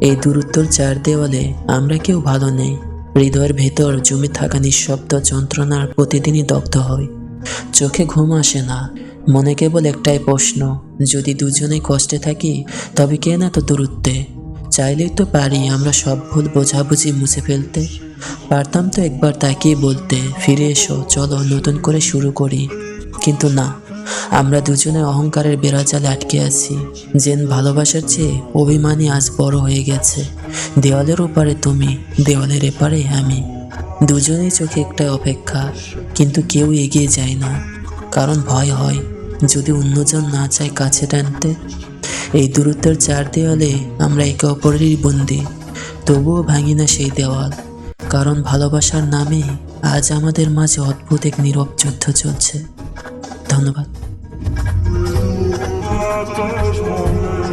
এই দূরত্বর চার দেওয়ালে আমরা কেউ ভালো নেই। হৃদয়ের ভেতর জমে থাকা নিঃশব্দ যন্ত্রণার প্রতিদিনই দগ্ধ হয়। চোখে ঘুম আসে না, মনে কেবল একটাই প্রশ্ন, যদি দুজনেই কষ্টে থাকি তবে কেন এত দূরত্বে? চাইলেই তো পারি আমরা সব ভুল বোঝাবুঝি মুছে ফেলতে। পারতাম তো একবার তাকিয়ে বলতে, ফিরে এসো, চলো নতুন করে শুরু করি। কিন্তু না, আমরা দুজনে অহংকারের বেড়াজালে আটকে আছি। যেন ভালোবাসার চেয়ে অভিমানী আজ বড় হয়ে গেছে। দেওয়ালের ওপারে তুমি, দেওয়ালের এপারে আমি। দুজনেই চোখে একটাই অপেক্ষা, কিন্তু কেউ এগিয়ে যায় না। কারণ ভয় হয়, যদি অন্যজন না চায় কাছে টানতে। এই দূরত্বের চার দেওয়ালে আমরা একে অপরেরই বন্দী, তবুও ভাঙি না সেই দেওয়াল। কারণ ভালোবাসার নামে আজ আমাদের মাঝে অদ্ভুত এক নীরব যুদ্ধ চলছে। ধন্যবাদ। At those moments,